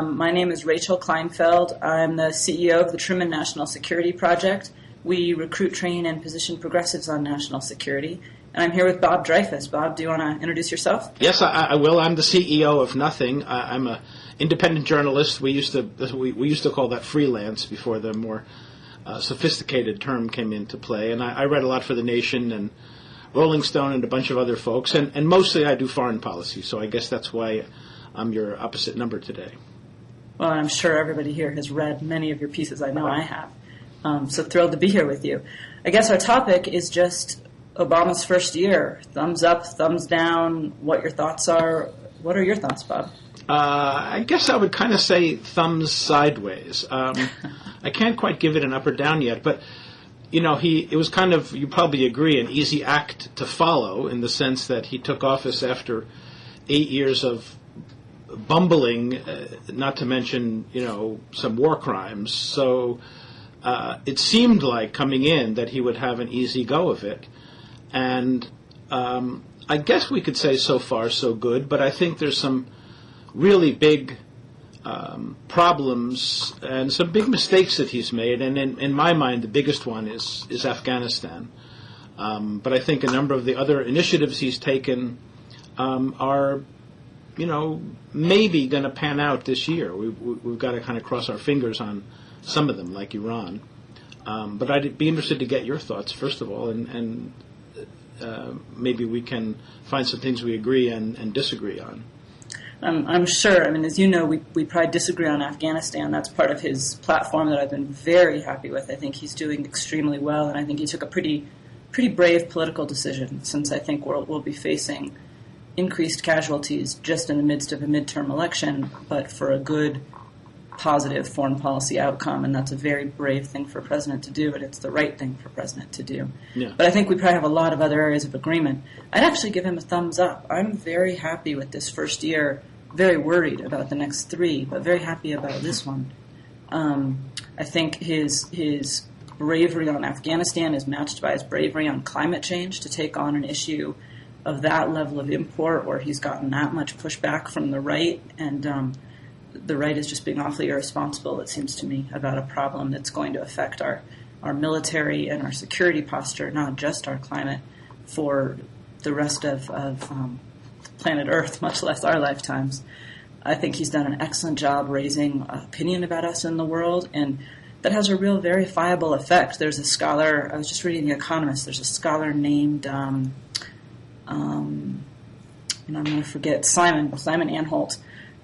My name is Rachel Kleinfeld. I'm the CEO of the Truman National Security Project. We recruit, train, and position progressives on national security. And I'm here with Bob Dreyfuss. Bob, do you want to introduce yourself? Yes, I will. I'm the CEO of Nothing. I'm an independent journalist. We used to call that freelance before the more sophisticated term came into play. And I write a lot for The Nation and Rolling Stone and a bunch of other folks. And mostly I do foreign policy. So I guess that's why I'm your opposite number today. Well, I'm sure everybody here has read many of your pieces. I know I have. So thrilled to be here with you. I guess our topic is just Obama's first year. Thumbs up, thumbs down, what your thoughts are. What are your thoughts, Bob? I guess I would kind of say thumbs sideways. I can't quite give it an up or down yet, but it was kind of, you probably agree, an easy act to follow in the sense that he took office after 8 years of bumbling, not to mention, some war crimes. So it seemed like coming in that he would have an easy go of it. And I guess we could say so far so good, but I think there's some really big problems and some big mistakes that he's made. And in my mind, the biggest one is Afghanistan. But I think a number of the other initiatives he's taken are maybe going to pan out this year. We've got to kind of cross our fingers on some of them, like Iran. But I'd be interested to get your thoughts, first of all, and maybe we can find some things we agree and disagree on. I'm sure. I mean, as you know, we probably disagree on Afghanistan. That's part of his platform that I've been very happy with. I think he's doing extremely well, and I think he took a pretty brave political decision, since I think we'll be facing increased casualties just in the midst of a midterm election, but for a good, positive foreign policy outcome, and that's a very brave thing for a president to do, and it's the right thing for a president to do. Yeah. But I think we probably have a lot of other areas of agreement. I'd actually give him a thumbs up. I'm very happy with this first year, very worried about the next three, but very happy about this one. I think his bravery on Afghanistan is matched by his bravery on climate change to take on an issue of that level of import where he's gotten that much pushback from the right, and the right is just being awfully irresponsible, it seems to me, about a problem that's going to affect our military and our security posture, not just our climate, for the rest of planet Earth, much less our lifetimes. I think he's done an excellent job raising opinion about us in the world, and that has a real verifiable effect. There's a scholar, I was just reading The Economist, there's a scholar named I'm going to forget, Simon Anholt,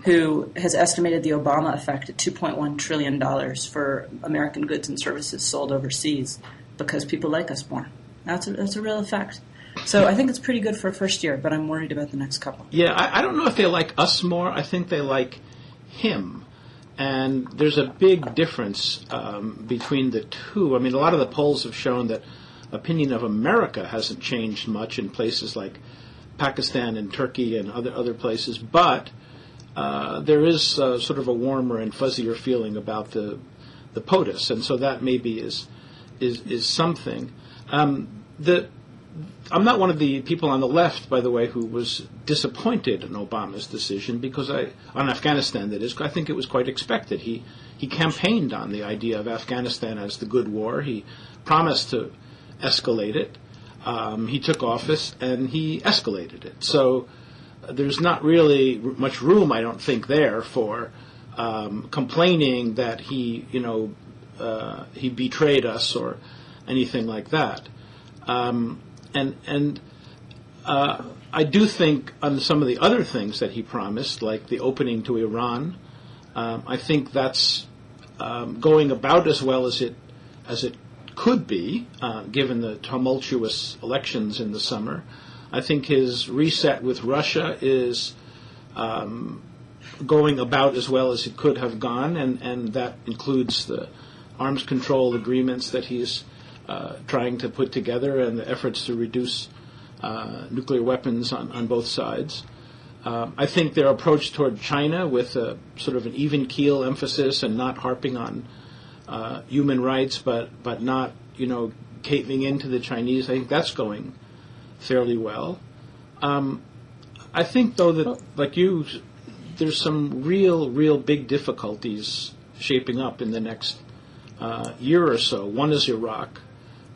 who has estimated the Obama effect at $2.1 trillion for American goods and services sold overseas because people like us more. That's a real effect. So I think it's pretty good for a first year, but I'm worried about the next couple. Yeah, I don't know if they like us more. I think they like him. And there's a big difference between the two. I mean, a lot of the polls have shown that opinion of America hasn't changed much in places like Pakistan and Turkey and other places, but there is sort of a warmer and fuzzier feeling about the POTUS, and so that maybe is something. I'm not one of the people on the left, by the way, who was disappointed in Obama's decision because on Afghanistan, that is. I think it was quite expected. He campaigned on the idea of Afghanistan as the good war. He promised to escalate it. He took office and he escalated it. So there's not really much room, I don't think, there for complaining that he betrayed us or anything like that. And I do think on some of the other things that he promised, like the opening to Iran, I think that's going about as well as it could be, given the tumultuous elections in the summer. I think his reset with Russia is going about as well as it could have gone, and that includes the arms control agreements that he's trying to put together and the efforts to reduce nuclear weapons on both sides. I think their approach toward China with a sort of an even keel emphasis and not harping on human rights, but not, caving into the Chinese, I think that's going fairly well. I think, though, that, like you, there's some real big difficulties shaping up in the next year or so. One is Iraq.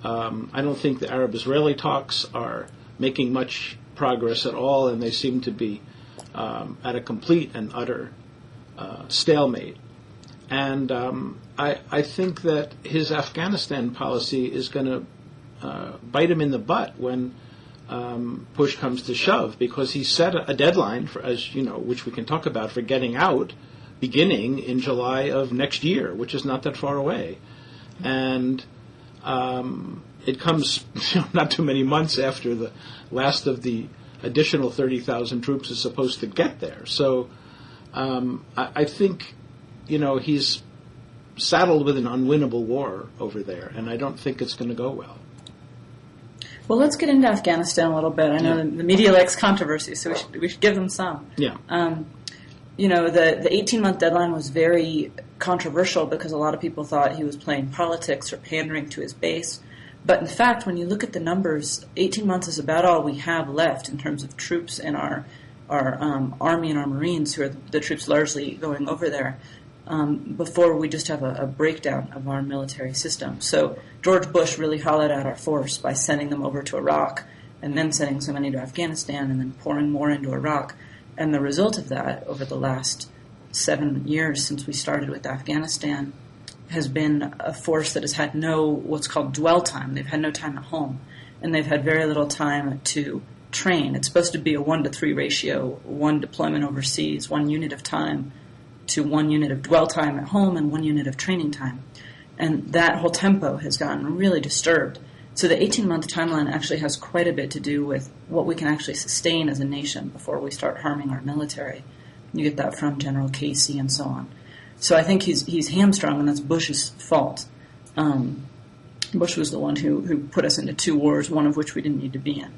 I don't think the Arab-Israeli talks are making much progress at all, and they seem to be at a complete and utter stalemate. And I think that his Afghanistan policy is going to bite him in the butt when push comes to shove, because he set a deadline for, as you know, which we can talk about, for getting out, beginning in July of next year, which is not that far away, and it comes not too many months after the last of the additional 30,000 troops is supposed to get there. So I think, he's saddled with an unwinnable war over there, and I don't think it's going to go well. Well, let's get into Afghanistan a little bit. I know the media likes controversy, so we should give them some. Yeah. The 18-month deadline was very controversial because a lot of people thought he was playing politics or pandering to his base. But in fact, when you look at the numbers, 18 months is about all we have left in terms of troops in our Army and our Marines, who are the troops largely going over there, before we just have a breakdown of our military system. So George Bush really hollowed out our force by sending them over to Iraq and then sending so many to Afghanistan and then pouring more into Iraq. And the result of that over the last 7 years since we started with Afghanistan has been a force that has had no what's called dwell time. They've had no time at home, and they've had very little time to train. It's supposed to be a 1-to-3 ratio, 1 deployment overseas, 1 unit of time to 1 unit of dwell time at home and 1 unit of training time. And that whole tempo has gotten really disturbed. So the 18-month timeline actually has quite a bit to do with what we can actually sustain as a nation before we start harming our military. You get that from General Casey and so on. So I think he's hamstrung, and that's Bush's fault. Bush was the one who put us into 2 wars, one of which we didn't need to be in.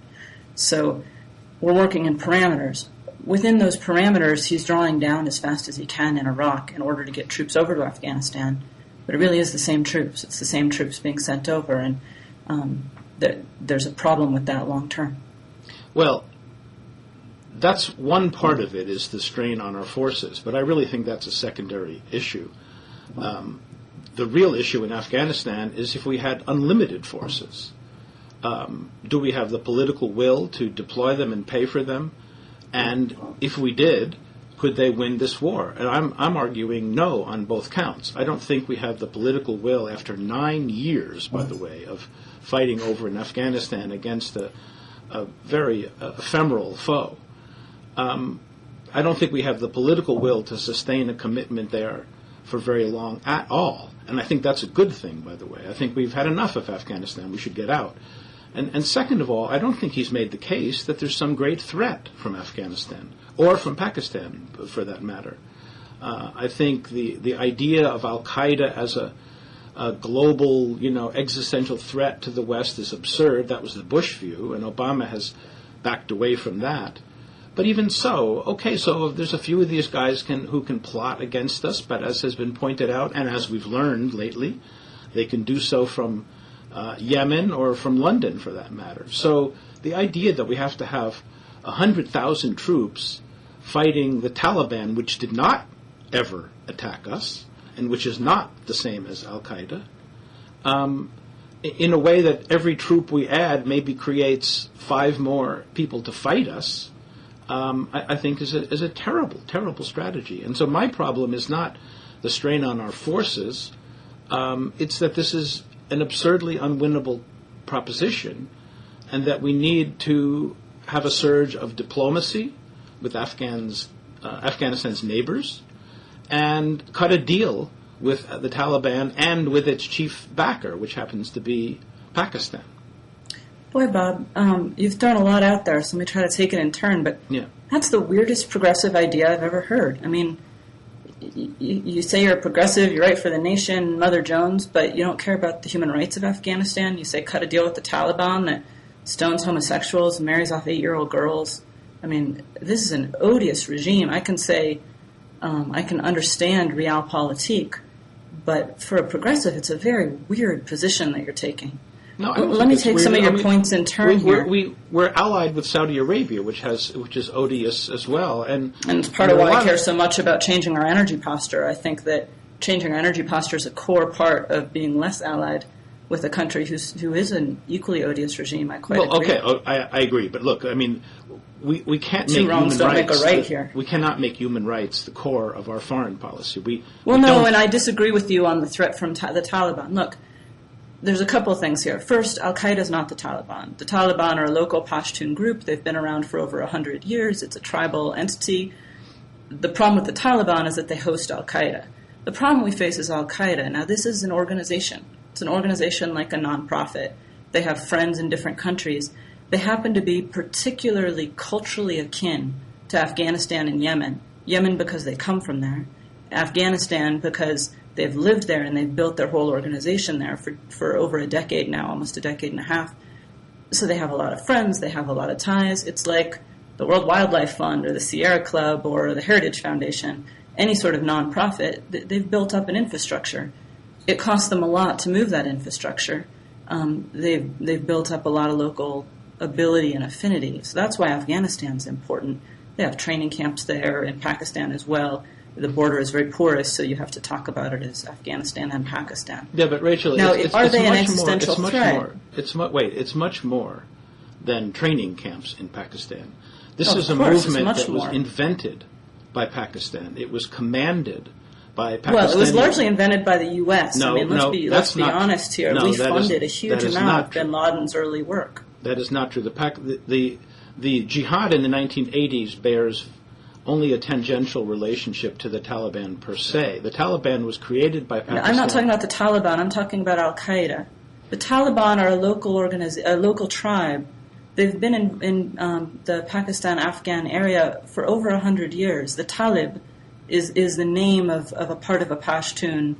So we're working in parameters. Within those parameters, he's drawing down as fast as he can in Iraq in order to get troops over to Afghanistan. But it really is the same troops. It's the same troops being sent over, and there's a problem with that long term. Well, that's one part of it, is the strain on our forces, but I really think that's a secondary issue. The real issue in Afghanistan is if we had unlimited forces. Do we have the political will to deploy them and pay for them? And if we did, could they win this war? And I'm arguing no on both counts. I don't think we have the political will, after 9 years, by the way, of fighting over in Afghanistan against a very ephemeral foe. I don't think we have the political will to sustain a commitment there for very long at all. And I think that's a good thing, by the way. I think we've had enough of Afghanistan. We should get out. And second of all, I don't think he's made the case that there's some great threat from Afghanistan, or from Pakistan, for that matter. I think the idea of al-Qaeda as a global, existential threat to the West is absurd. That was the Bush view, and Obama has backed away from that. But even so, okay, so there's a few of these guys who can plot against us, but as has been pointed out, and as we've learned lately, they can do so from Yemen or from London, for that matter. So the idea that we have to have 100,000 troops fighting the Taliban, which did not ever attack us, and which is not the same as al-Qaeda, in a way that every troop we add maybe creates 5 more people to fight us, I think is a terrible, terrible strategy. And so my problem is not the strain on our forces. It's that this is an absurdly unwinnable proposition, and that we need to have a surge of diplomacy with Afghanistan's neighbors, and cut a deal with the Taliban and with its chief backer, which happens to be Pakistan. Boy, Bob, you've thrown a lot out there, so let me try to take it in turn, but that's the weirdest progressive idea I've ever heard. I mean, you say you're a progressive, you're right for the nation, Mother Jones, but you don't care about the human rights of Afghanistan. You say cut a deal with the Taliban that stones homosexuals and marries off 8-year-old girls. I mean, this is an odious regime. I can say I can understand realpolitik, but for a progressive, it's a very weird position that you're taking. No, I don't let me think take it's some of weird. your points in turn here. We're allied with Saudi Arabia, which is odious as well, and it's part of why I care so much about changing our energy posture. I think that changing our energy posture is a core part of being less allied with a country who is an equally odious regime. I quite agree. Okay, I agree, but look, I mean, we can't make human rights. Don't make a right here. We cannot make human rights the core of our foreign policy. And I disagree with you on the threat from the Taliban. Look, there's a couple of things here. First, Al-Qaeda is not the Taliban. The Taliban are a local Pashtun group. They've been around for over 100 years. It's a tribal entity. The problem with the Taliban is that they host Al-Qaeda. The problem we face is Al-Qaeda. Now, this is an organization. It's an organization like a nonprofit. They have friends in different countries. They happen to be particularly culturally akin to Afghanistan and Yemen. Yemen because they come from there. Afghanistan because they've lived there and they've built their whole organization there for over a decade now, almost a decade and a half. So they have a lot of friends, they have a lot of ties. It's like the World Wildlife Fund or the Sierra Club or the Heritage Foundation, any sort of nonprofit. They've built up an infrastructure. It costs them a lot to move that infrastructure. They've built up a lot of local ability and affinity. So that's why Afghanistan's important. They have training camps there, in Pakistan as well. The border is very porous, so you have to talk about it as Afghanistan and Pakistan. Yeah, but Rachel, now, are they an existential threat? It's much more than training camps in Pakistan. This is a movement that was invented by Pakistan. It was commanded by Pakistan. Well, it was largely invented by the U.S. Let's be honest here. We funded a huge amount of bin Laden's early work. That is not true. The jihad in the 1980s bears only a tangential relationship to the Taliban per se. The Taliban was created by Pakistan. I'm not talking about the Taliban. I'm talking about Al-Qaeda. The Taliban are a local tribe. They've been in the Pakistan-Afghan area for over 100 years. The Talib is the name of a part of a Pashtun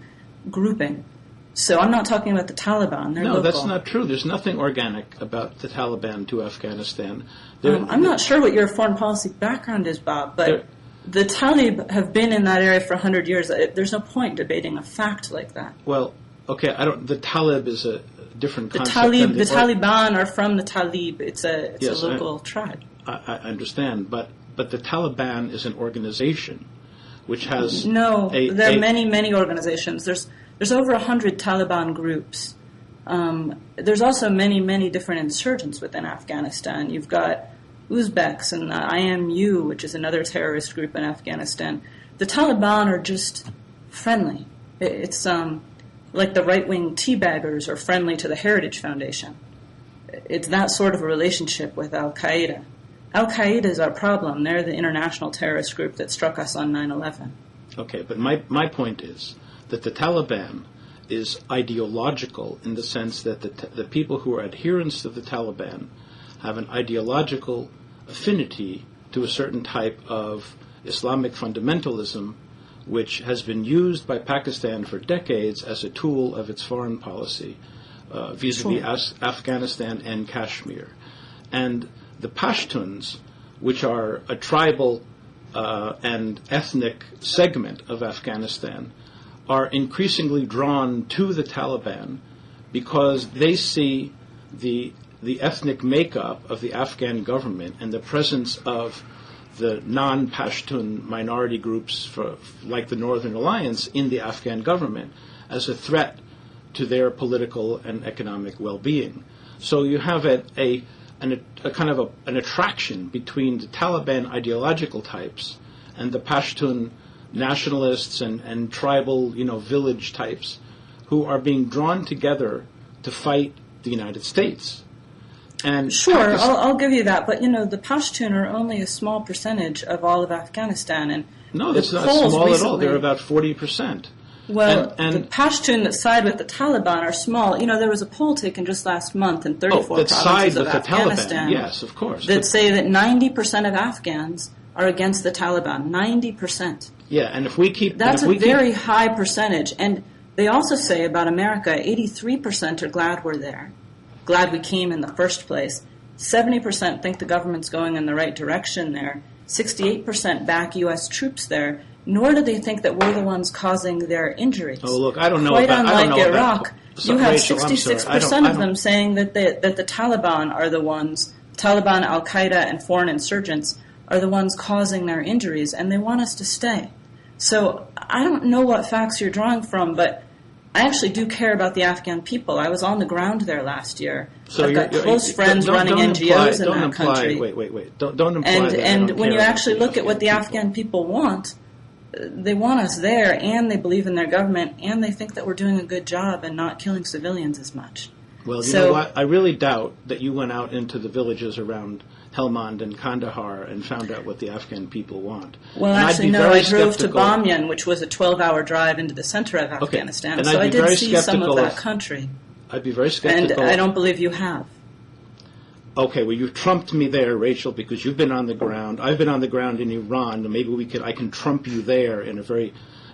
grouping. So I'm not talking about the Taliban. They're local. That's not true. There's nothing organic about the Taliban to Afghanistan. I'm not sure what your foreign policy background is, Bob, but the Talib have been in that area for 100 years. There's no point debating a fact like that. Well, okay, the Talib is a different concept. The Taliban are from the Talib. It's a local tribe. I understand, but the Taliban is an organization which has there are many organizations. There's over 100 Taliban groups. There's also many different insurgents within Afghanistan. You've got Uzbeks and the IMU, which is another terrorist group in Afghanistan. The Taliban are just friendly. It's like the right-wing teabaggers are friendly to the Heritage Foundation. It's that sort of a relationship with Al-Qaeda. Al-Qaeda is our problem. They're the international terrorist group that struck us on 9/11. Okay, but my point is that the Taliban is ideological in the sense that the people who are adherents to the Taliban have an ideological affinity to a certain type of Islamic fundamentalism which has been used by Pakistan for decades as a tool of its foreign policy vis-a-vis Afghanistan and Kashmir. And the Pashtuns, which are a tribal and ethnic segment of Afghanistan, are increasingly drawn to the Taliban because they see the ethnic makeup of the Afghan government and the presence of the non-Pashtun minority groups like the Northern Alliance in the Afghan government as a threat to their political and economic well-being. So you have a kind of an attraction between the Taliban ideological types and the Pashtun nationalists and tribal, village types who are being drawn together to fight the United States. And sure, I'll give you that, but the Pashtun are only a small percentage of all of Afghanistan, and no, that's not small at all. They're about 40%. Well, and the Pashtun that side with the Taliban are small. There was a poll taken just last month in 34 provinces of Afghanistan. Yes, of course. That say that 90% of Afghans are against the Taliban. 90%. Yeah, and if we keep... That's a very high percentage. And they also say about America, 83% are glad we're there. Glad we came in the first place. 70% think the government's going in the right direction there. 68% back U.S. troops there. nor do they think that we're the ones causing their injuries. Oh, look, I don't know Quite about unlike Iraq, you have Rachel, 66% of them saying that the Taliban are the ones, Taliban, Al-Qaeda, and foreign insurgents are the ones causing their injuries, and they want us to stay. So I don't know what facts you're drawing from, but I actually do care about the Afghan people. I was on the ground there last year. So I've got close friends running NGOs in that country. Wait. Don't imply that. And when you actually look at what the Afghan people want, they want us there, and they believe in their government, and they think that we're doing a good job and not killing civilians as much. Well, you know what? I really doubt that you went out into the villages around Helmand and Kandahar and found out what the Afghan people want. Well, and actually, no. I drove to Bamyan, which was a 12-hour drive into the center of Afghanistan. And so I did see some of that of, country. I'd be very skeptical. And I don't believe you have. Okay, well, you've trumped me there, Rachel, because you've been on the ground. I've been on the ground in Iran, and maybe I can trump you there in a very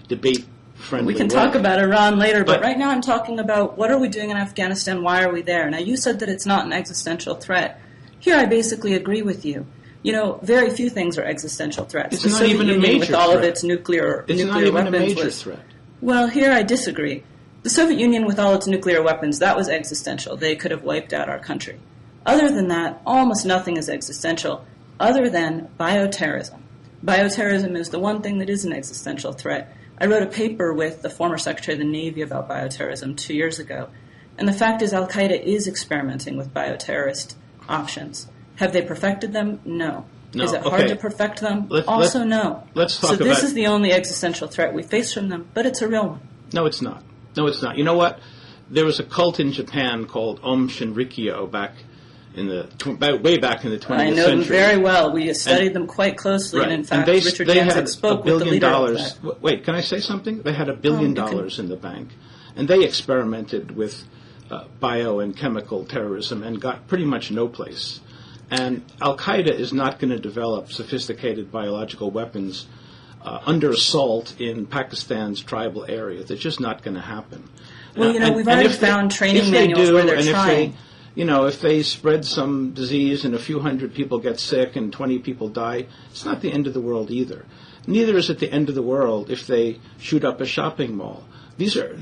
debate-friendly way. We can talk about Iran later, but right now I'm talking about what are we doing in Afghanistan, why are we there? Now, you said that it's not an existential threat. Here I basically agree with you. You know, very few things are existential threats. It's not even a major with all threat. Of its nuclear it's nuclear not even weapons a major was, threat. Well, here I disagree. The Soviet Union with all its nuclear weapons, that was existential. They could have wiped out our country. Other than that, almost nothing is existential, other than bioterrorism. Bioterrorism is the one thing that is an existential threat. I wrote a paper with the former Secretary of the Navy about bioterrorism 2 years ago, and the fact is Al-Qaeda is experimenting with bioterrorist options. Have they perfected them? No. Is it hard to perfect them? No. Let's talk about... So this is the only existential threat we face from them, but it's a real one. No, it's not. You know what? There was a cult in Japan called Om Shinrikyo way back in the 20th century. I know them very well. We studied them quite closely, and in fact, Richard Janczek spoke with the leader of that. Wait, can I say something? They had $1 billion in the bank, and they experimented with bio and chemical terrorism and got pretty much no place. And Al-Qaeda is not going to develop sophisticated biological weapons under assault in Pakistan's tribal areas. It's just not going to happen. Well, we've already found training manuals where they're trying. If they spread some disease and a few hundred people get sick and 20 people die, it's not the end of the world either. Neither is it the end of the world if they shoot up a shopping mall. These are,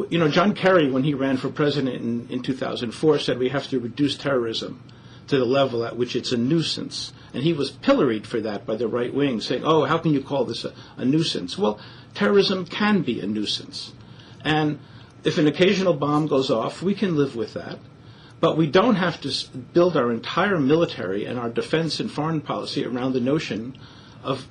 John Kerry, when he ran for president in 2004, said we have to reduce terrorism to the level at which it's a nuisance. And he was pilloried for that by the right wing, saying, oh, how can you call this a nuisance? Well, terrorism can be a nuisance. And if an occasional bomb goes off, we can live with that. But we don't have to build our entire military and our defense and foreign policy around the notion of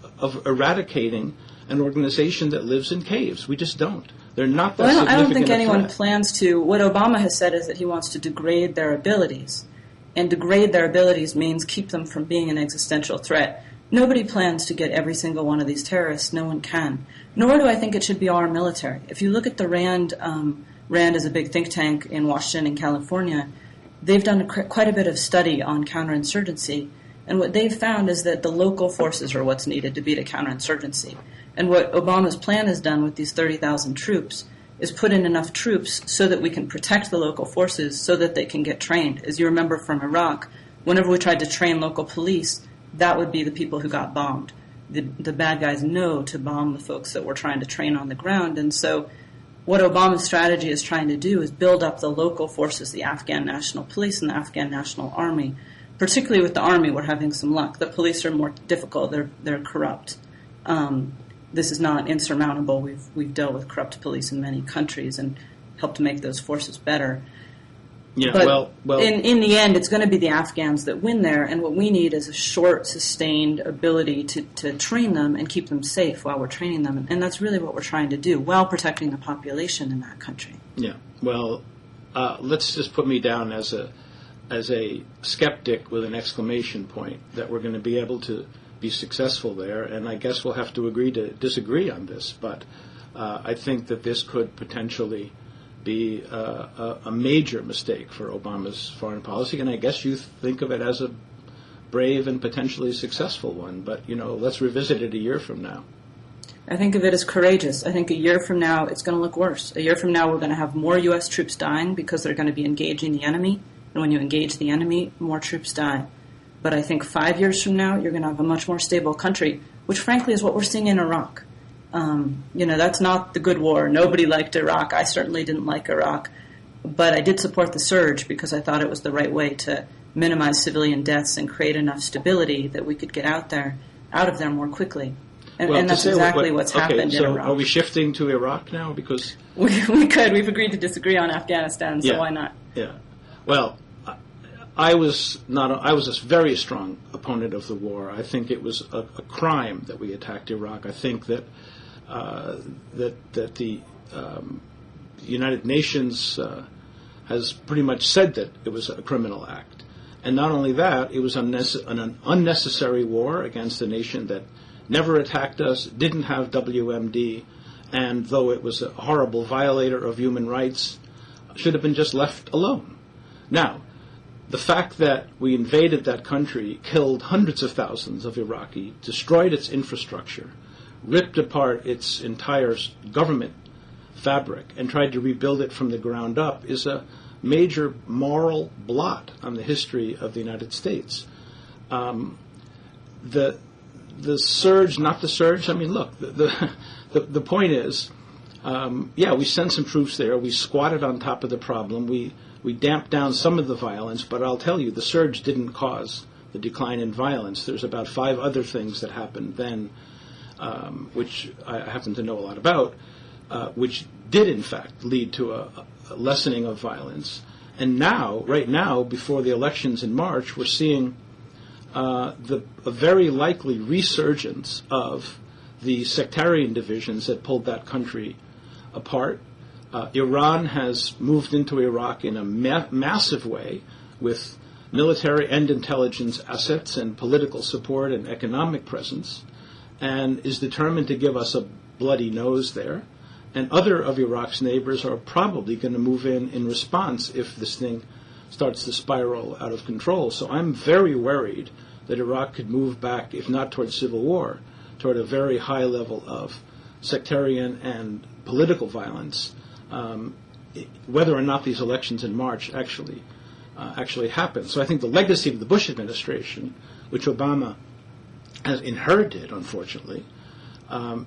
eradicating an organization that lives in caves. We just don't. They're not that significant. I don't think anyone plans to. What Obama has said is that he wants to degrade their abilities. And degrade their abilities means keep them from being an existential threat. Nobody plans to get every single one of these terrorists. No one can. Nor do I think it should be our military. If you look at the RAND is a big think tank in Washington and California. They've done quite a bit of study on counterinsurgency, and what they've found is that the local forces are what's needed to beat a counterinsurgency. And what Obama's plan has done with these 30,000 troops is put in enough troops so that we can protect the local forces so that they can get trained. As you remember from Iraq, whenever we tried to train local police, that would be the people who got bombed. The bad guys know to bomb the folks that we're trying to train on the ground, and so what Obama's strategy is trying to do is build up the local forces, the Afghan National Police and the Afghan National Army. Particularly with the Army, we're having some luck. The police are more difficult. They're corrupt. This is not insurmountable. We've dealt with corrupt police in many countries and helped make those forces better. Yeah, but well, in the end, it's going to be the Afghans that win there, and what we need is a short, sustained ability to train them and keep them safe while we're training them, and that's really what we're trying to do while protecting the population in that country. Yeah, well, let's just put me down as a skeptic with an exclamation point that we're going to be able to be successful there, and I guess we'll have to agree to disagree on this, but I think that this could potentially be a major mistake for Obama's foreign policy, and I guess you think of it as a brave and potentially successful one, but, let's revisit it a year from now. I think of it as courageous. I think a year from now it's going to look worse. A year from now we're going to have more U.S. troops dying because they're going to be engaging the enemy, and when you engage the enemy, more troops die. But I think 5 years from now you're going to have a much more stable country, which frankly is what we're seeing in Iraq. That's not the good war. Nobody liked Iraq. I certainly didn't like Iraq. But I did support the surge because I thought it was the right way to minimize civilian deaths and create enough stability that we could get out of there more quickly. And that's exactly what's happened in Iraq. Are we shifting to Iraq now? Because we could. We've agreed to disagree on Afghanistan, so why not? Yeah. Well, I was a very strong opponent of the war. I think it was a crime that we attacked Iraq. I think that the United Nations has pretty much said that it was a criminal act. And not only that, it was an unnecessary war against a nation that never attacked us, didn't have WMD, and though it was a horrible violator of human rights, should have been just left alone. Now, the fact that we invaded that country, killed hundreds of thousands of Iraqi, destroyed its infrastructure, ripped apart its entire government fabric, and tried to rebuild it from the ground up is a major moral blot on the history of the United States. The surge, not the surge. I mean, look, the point is, we sent some troops there. We squatted on top of the problem. We damped down some of the violence, but I'll tell you, the surge didn't cause the decline in violence. There's about 5 other things that happened then, which I happen to know a lot about, which did in fact lead to a lessening of violence. And now, right now, before the elections in March, we're seeing a very likely resurgence of the sectarian divisions that pulled that country apart. Iran has moved into Iraq in a massive way with military and intelligence assets and political support and economic presence, and is determined to give us a bloody nose there. And other of Iraq's neighbors are probably going to move in response if this thing starts to spiral out of control. So I'm very worried that Iraq could move back, if not toward civil war, toward a very high level of sectarian and political violence, whether or not these elections in March actually happen. So I think the legacy of the Bush administration, which Obama has inherited, unfortunately,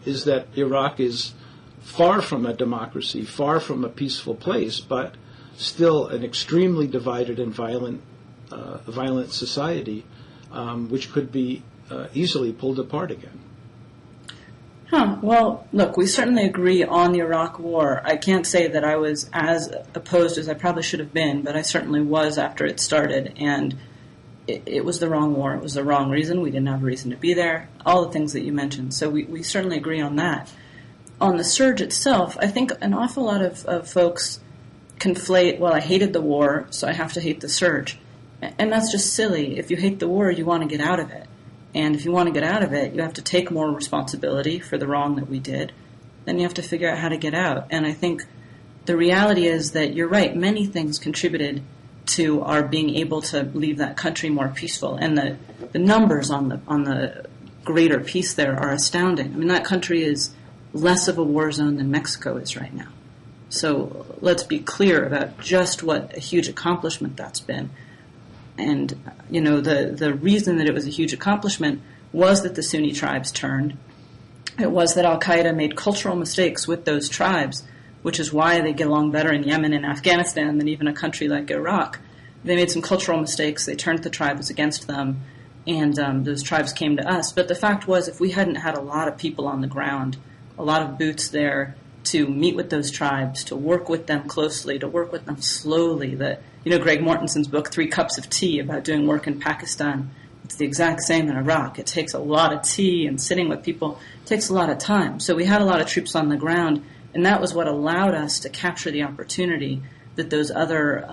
is that Iraq is far from a democracy, far from a peaceful place, but still an extremely divided and violent society, which could be easily pulled apart again. Well, look, we certainly agree on the Iraq War. I can't say that I was as opposed as I probably should have been, but I certainly was after it started, and it was the wrong war. It was the wrong reason. We didn't have a reason to be there, all the things that you mentioned. So we certainly agree on that. On the surge itself, I think an awful lot of folks conflate, well, I hated the war, so I have to hate the surge. And that's just silly. If you hate the war, you want to get out of it. And if you want to get out of it, you have to take more responsibility for the wrong that we did. Then you have to figure out how to get out. And I think the reality is that you're right. Many things contributed to our being able to leave that country more peaceful. And the numbers on the greater peace there are astounding. I mean, that country is less of a war zone than Mexico is right now. So let's be clear about just what a huge accomplishment that's been. And, the reason that it was a huge accomplishment was that the Sunni tribes turned. It was that al-Qaeda made cultural mistakes with those tribes, which is why they get along better in Yemen and Afghanistan than even a country like Iraq. They made some cultural mistakes. They turned the tribes against them, and those tribes came to us. But the fact was, if we hadn't had a lot of people on the ground, a lot of boots there to meet with those tribes, to work with them closely, to work with them slowly. Greg Mortenson's book, 3 Cups of Tea, about doing work in Pakistan, it's the exact same in Iraq. It takes a lot of tea, and sitting with people takes a lot of time. So we had a lot of troops on the ground, and that was what allowed us to capture the opportunity that those other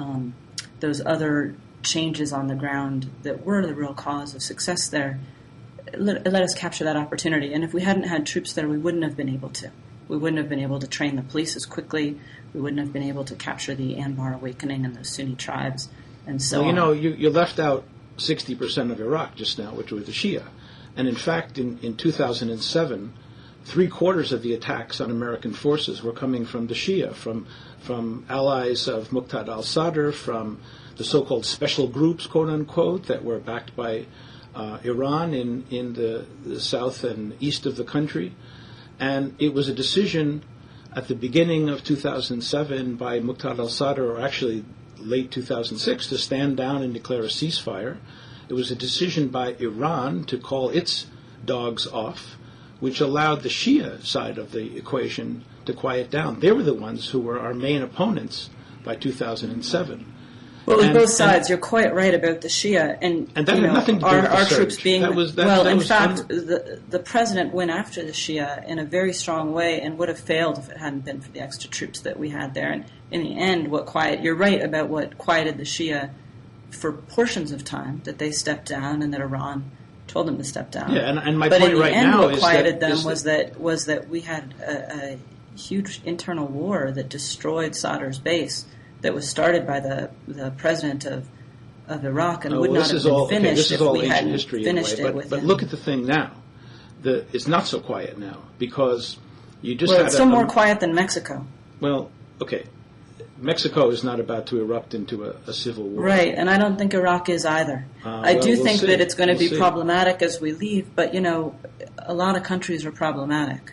changes on the ground that were the real cause of success there, it let us capture that opportunity. And if we hadn't had troops there, we wouldn't have been able to. We wouldn't have been able to train the police as quickly. We wouldn't have been able to capture the Anbar awakening and those Sunni tribes, and so on. You left out 60% of Iraq just now, which were the Shia. And in fact, in 2007, 3/4 of the attacks on American forces were coming from the Shia, from allies of Muqtada al-Sadr, from the so-called special groups, quote-unquote, that were backed by Iran in the south and east of the country. And it was a decision at the beginning of 2007 by Muqtada al-Sadr, or actually late 2006, to stand down and declare a ceasefire. It was a decision by Iran to call its dogs off, which allowed the Shia side of the equation to quiet down. They were the ones who were our main opponents by 2007. Well, with both sides, you're quite right about the Shia, and that had nothing to do with our the troops surge. being In fact, the president went after the Shia in a very strong way, and would have failed if it hadn't been for the extra troops that we had there. And in the end, you're right about what quieted the Shia for portions of time, that they stepped down and that Iran told them to step down. Yeah, and my point right now is what quieted them was that we had a huge internal war that destroyed Sadr's base, that was started by the president of Iraq, and would not have been finished if we hadn't finished it with him. But look at the thing now. It's not so quiet now, because you just it's still more quiet than Mexico. Well, okay. Mexico is not about to erupt into a civil war. Right, and I don't think Iraq is either. I do think that it's going to be problematic as we leave, but, a lot of countries are problematic.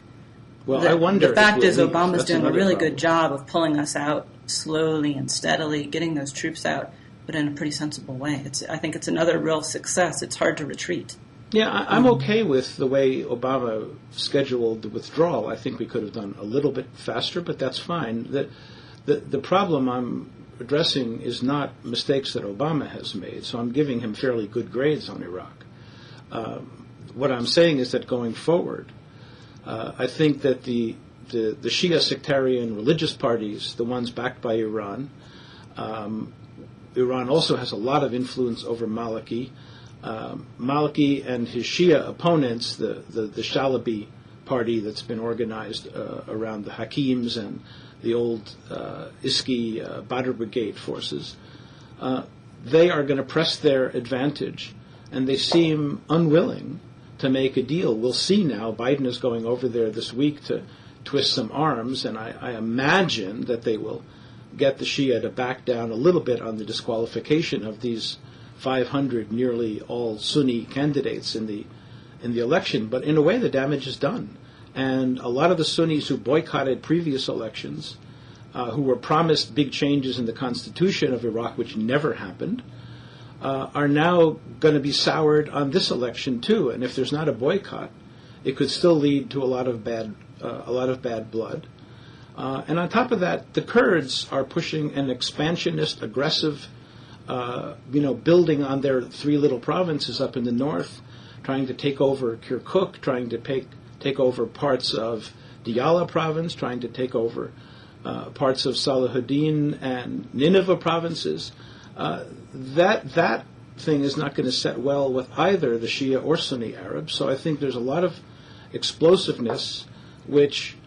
Well, I wonder. The fact is, Obama's doing a really good job of pulling us out slowly and steadily, getting those troops out, but in a pretty sensible way. I think it's another real success. It's hard to retreat. Yeah, I'm okay with the way Obama scheduled the withdrawal. I think we could have done a little bit faster, but that's fine. The problem I'm addressing is not mistakes that Obama has made, so I'm giving him fairly good grades on Iraq. What I'm saying is that going forward, I think that the Shia sectarian religious parties, the ones backed by Iran, Iran also has a lot of influence over Maliki. Maliki and his Shia opponents, the Shalabi party that's been organized around the Hakims and the old Iski Badr Brigade forces, they are going to press their advantage, and they seem unwilling to make a deal. We'll see now. Biden is going over there this week to twist some arms, and I imagine that they will get the Shia to back down a little bit on the disqualification of these 500 nearly all Sunni candidates in the election. But in a way, the damage is done. And a lot of the Sunnis who boycotted previous elections, who were promised big changes in the constitution of Iraq, which never happened, are now going to be soured on this election too. And if there's not a boycott, it could still lead to a lot of bad blood. And on top of that, the Kurds are pushing an expansionist, aggressive, building on their three little provinces up in the north, trying to take over Kirkuk, trying to take over parts of Diyala province, trying to take over parts of Salahuddin and Nineveh provinces. That thing is not going to set well with either the Shia or Sunni Arabs. So I think there's a lot of explosiveness, which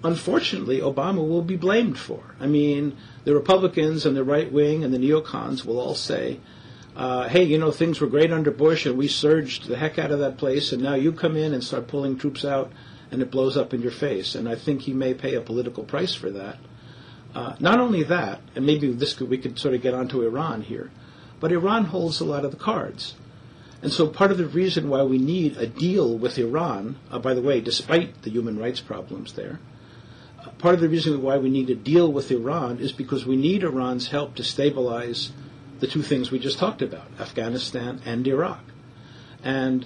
unfortunately Obama will be blamed for. I mean, the Republicans and the right wing and the neocons will all say, hey, things were great under Bush and we surged the heck out of that place, and now you come in and start pulling troops out and it blows up in your face. And I think he may pay a political price for that. Not only that, and maybe we could sort of get onto Iran here, but Iran holds a lot of the cards. And so part of the reason why we need a deal with Iran, by the way, despite the human rights problems there, part of the reason why we need a deal with Iran is because we need Iran's help to stabilize the two things we just talked about, Afghanistan and Iraq. And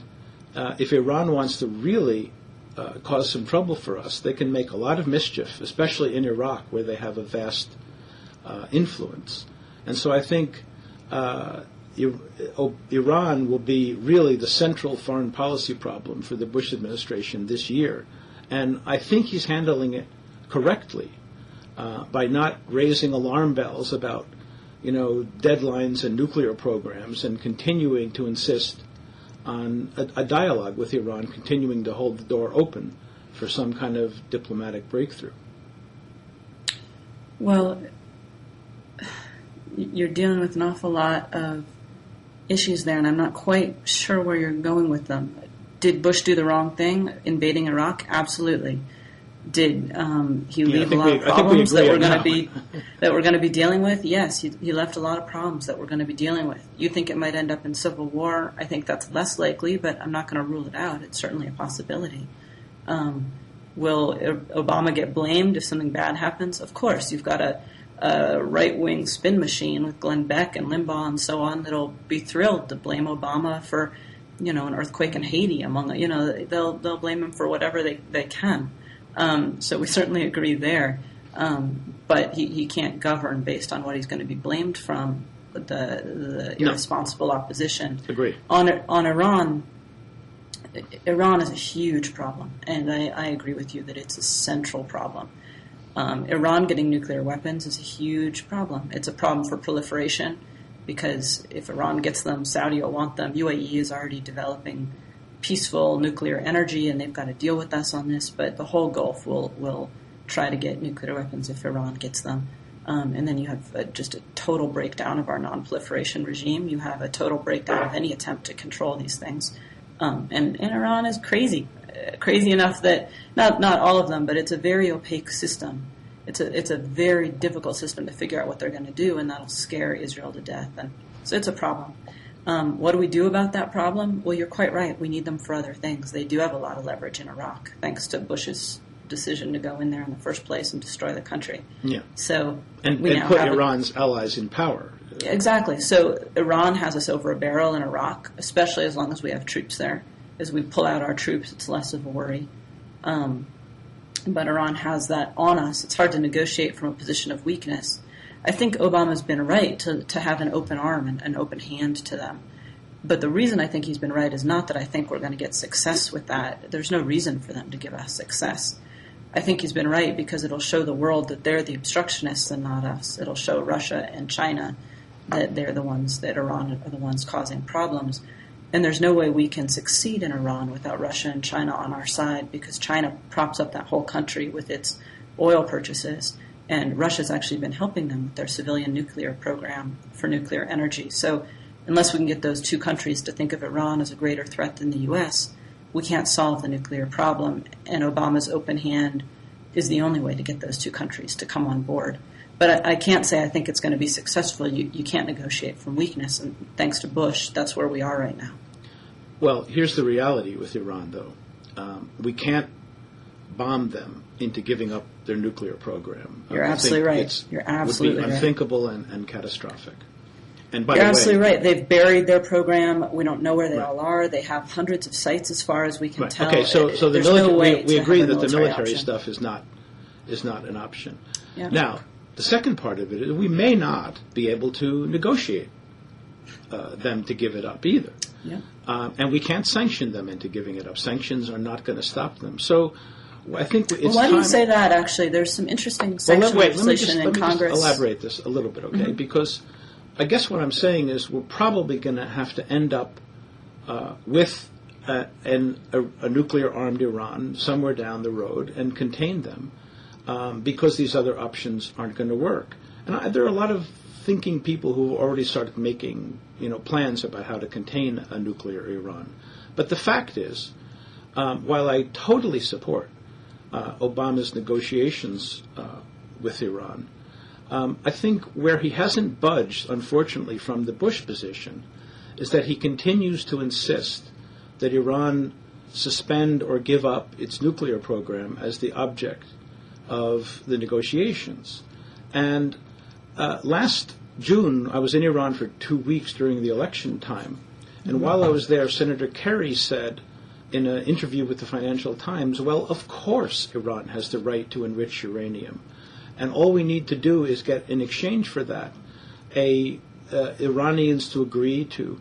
if Iran wants to really cause some trouble for us, they can make a lot of mischief, especially in Iraq, where they have a vast influence. And so I think Iran will be really the central foreign policy problem for the Bush administration this year. And I think he's handling it correctly by not raising alarm bells about, deadlines and nuclear programs, and continuing to insist on a dialogue with Iran, continuing to hold the door open for some kind of diplomatic breakthrough. Well, you're dealing with an awful lot of issues there, and I'm not quite sure where you're going with them. Did Bush do the wrong thing, invading Iraq? Absolutely. Did he leave a lot of problems that we're going to be dealing with? Yes, he left a lot of problems that we're going to be dealing with. You think it might end up in civil war? I think that's less likely, but I'm not going to rule it out. It's certainly a possibility. Will Obama get blamed if something bad happens? Of course. You've got a right-wing spin machine with Glenn Beck and Limbaugh and so on that'll be thrilled to blame Obama for, an earthquake in Haiti. They'll blame him for whatever they can. So we certainly agree there. But he can't govern based on what he's going to be blamed from, the irresponsible opposition. Agree. On Iran, Iran is a huge problem, and I agree with you that it's a central problem. Iran getting nuclear weapons is a huge problem. It's a problem for proliferation, because if Iran gets them, Saudi will want them. UAE is already developing peaceful nuclear energy, and they've got to deal with us on this, but the whole Gulf will try to get nuclear weapons if Iran gets them. And then you have just a total breakdown of our non-proliferation regime. You have a total breakdown of any attempt to control these things. And Iran is crazy enough that, not all of them, but it's a very opaque system. It's a very difficult system to figure out what they're going to do, and that'll scare Israel to death. And so it's a problem. What do we do about that problem? Well, you're quite right. We need them for other things. They do have a lot of leverage in Iraq, thanks to Bush's decision to go in there in the first place and destroy the country. Yeah. So and put Iran's allies in power. Exactly. So Iran has us over a barrel in Iraq, especially as long as we have troops there. As we pull out our troops, it's less of a worry. But Iran has that on us. It's hard to negotiate from a position of weakness. I think Obama's been right to have an open arm and an open hand to them. But the reason I think he's been right is not that I think we're going to get success with that. There's no reason for them to give us success. I think he's been right because it'll show the world that they're the obstructionists and not us. It'll show Russia and China that they're the ones, that Iran are the ones causing problems. And there's no way we can succeed in Iran without Russia and China on our side, because China props up that whole country with its oil purchases, and Russia's actually been helping them with their civilian nuclear program for nuclear energy. So unless we can get those two countries to think of Iran as a greater threat than the U.S., we can't solve the nuclear problem, and Obama's open hand is the only way to get those two countries to come on board. But I can't say I think it's going to be successful. You can't negotiate from weakness, and thanks to Bush, that's where we are right now. Well, here's the reality with Iran, though. We can't bomb them into giving up their nuclear program. You're absolutely right. You're absolutely right. Would be unthinkable and catastrophic. And by You're the way, absolutely right. They've buried their program. We don't know where they all are. They have hundreds of sites as far as we can tell. Okay, so the There's military, no way we agree that the military option. stuff is not an option. Yeah. Now, the second part of it is we may not be able to negotiate them to give it up either. Yeah. And we can't sanction them into giving it up. Sanctions are not going to stop them. So I think it's why time. do you say that, actually? There's some interesting sanction legislation in Congress. Let me just elaborate this a little bit, okay? Mm-hmm. Because I guess what I'm saying is we're probably going to have to end up with a nuclear-armed Iran somewhere down the road and contain them because these other options aren't going to work. And there are a lot of thinking people who have already started making plans about how to contain a nuclear Iran. But the fact is, while I totally support Obama's negotiations with Iran, I think where he hasn't budged, unfortunately, from the Bush position is that he continues to insist that Iran suspend or give up its nuclear program as the object of the negotiations. And last June, I was in Iran for 2 weeks during the election time. And while I was there, Senator Kerry said in an interview with the Financial Times, well, of course Iran has the right to enrich uranium. And all we need to do is get, in exchange for that, Iranians to agree to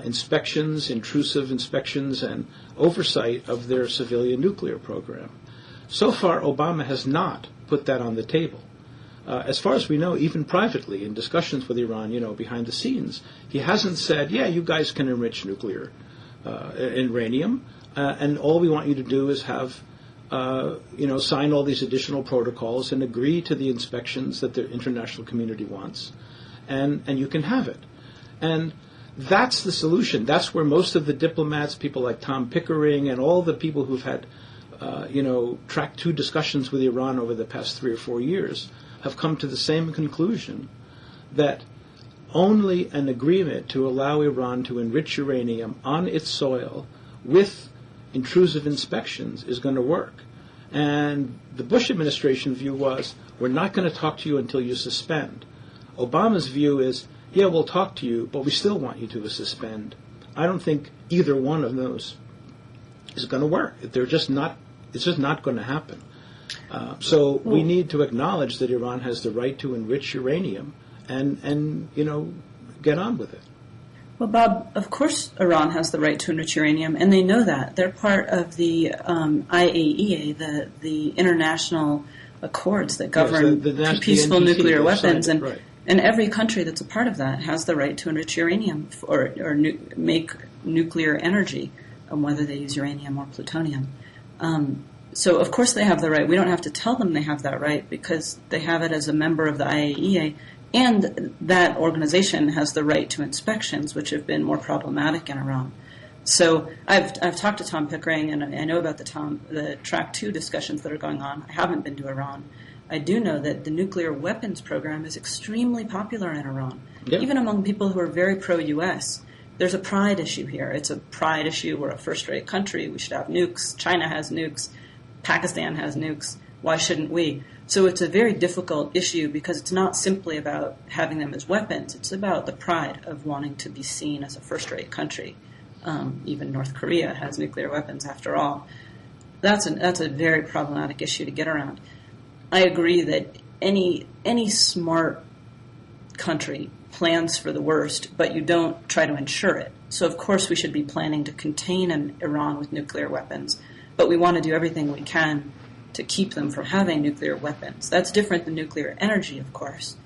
inspections, intrusive inspections, and oversight of their civilian nuclear program. So far, Obama has not put that on the table. As far as we know, even privately, in discussions with Iran, behind the scenes, he hasn't said, yeah, you guys can enrich nuclear uranium, and all we want you to do is have sign all these additional protocols and agree to the inspections that the international community wants, and you can have it. And that's the solution. That's where most of the diplomats, people like Tom Pickering and all the people who've had, track 2 discussions with Iran over the past 3 or 4 years have come to the same conclusion, that only an agreement to allow Iran to enrich uranium on its soil with intrusive inspections is going to work. And the Bush administration view was, we're not going to talk to you until you suspend. Obama's view is, yeah, we'll talk to you, but we still want you to suspend. I don't think either one of those is going to work. It's just not going to happen. So we need to acknowledge that Iran has the right to enrich uranium and get on with it. Well, Bob, of course Iran has the right to enrich uranium, and they know that. They're part of the IAEA, the international accords that govern peaceful nuclear weapons. And right. And every country that's a part of that has the right to enrich uranium or make nuclear energy, whether they use uranium or plutonium. So, of course, they have the right. We don't have to tell them they have that right because they have it as a member of the IAEA, and that organization has the right to inspections, which have been more problematic in Iran. So I've talked to Tom Pickering, and I know about the Track 2 discussions that are going on. I haven't been to Iran. I do know that the nuclear weapons program is extremely popular in Iran, even among people who are very pro-U.S. There's a pride issue here. It's a pride issue. We're a first-rate country. We should have nukes. China has nukes. Pakistan has nukes. Why shouldn't we? So it's a very difficult issue because it's not simply about having them as weapons. It's about the pride of wanting to be seen as a first-rate country. Even North Korea has nuclear weapons, after all. That's a very problematic issue to get around. I agree that any smart country plans for the worst, but you don't try to ensure it. So, of course, we should be planning to contain Iran with nuclear weapons, but we want to do everything we can to keep them from having nuclear weapons. That's different than nuclear energy, of course.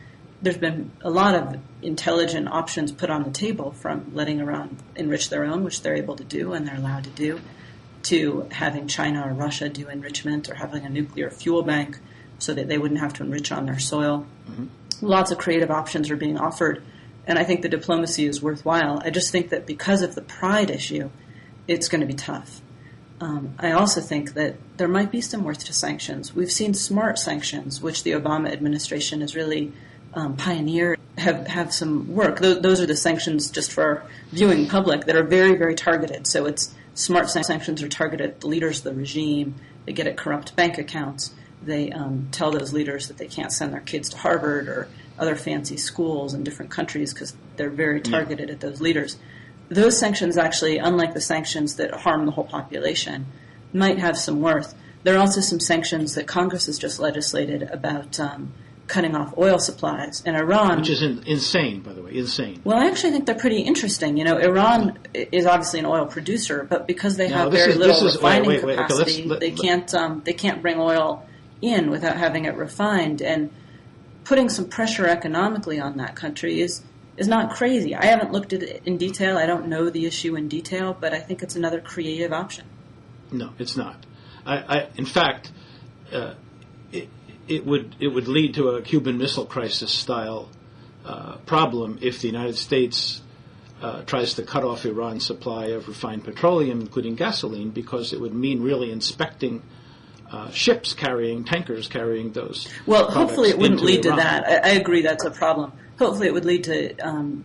There's been a lot of intelligent options put on the table, from letting Iran enrich their own, which they're able to do and they're allowed to do, to having China or Russia do enrichment, or having a nuclear fuel bank so that they wouldn't have to enrich on their soil. Mm-hmm. Lots of creative options are being offered, and I think the diplomacy is worthwhile. I just think that because of the pride issue, it's going to be tough. I also think that there might be some worth to sanctions. We've seen smart sanctions, which the Obama administration has really pioneered, have some work. Those are the sanctions, just for our viewing public, that are very, very targeted. So it's smart sanctions are targeted at the leaders of the regime. They get at corrupt bank accounts. They tell those leaders that they can't send their kids to Harvard or other fancy schools in different countries because they're very targeted at those leaders. Those sanctions actually, unlike the sanctions that harm the whole population, might have some worth. There are also some sanctions that Congress has just legislated about cutting off oil supplies. And Iran... Which is insane, by the way, insane. Well, I actually think they're pretty interesting. You know, Iran is obviously an oil producer, but because they have very little refining capacity, they can't bring oil in without having it refined. And putting some pressure economically on that country is not crazy. I haven't looked at it in detail. I don't know the issue in detail, but I think it's another creative option. No, it's not. In fact, it would lead to a Cuban Missile Crisis style problem if the United States tries to cut off Iran's supply of refined petroleum, including gasoline, because it would mean really inspecting ships tankers carrying those. Well, hopefully it wouldn't lead to that. I agree that's a problem. Hopefully it would lead to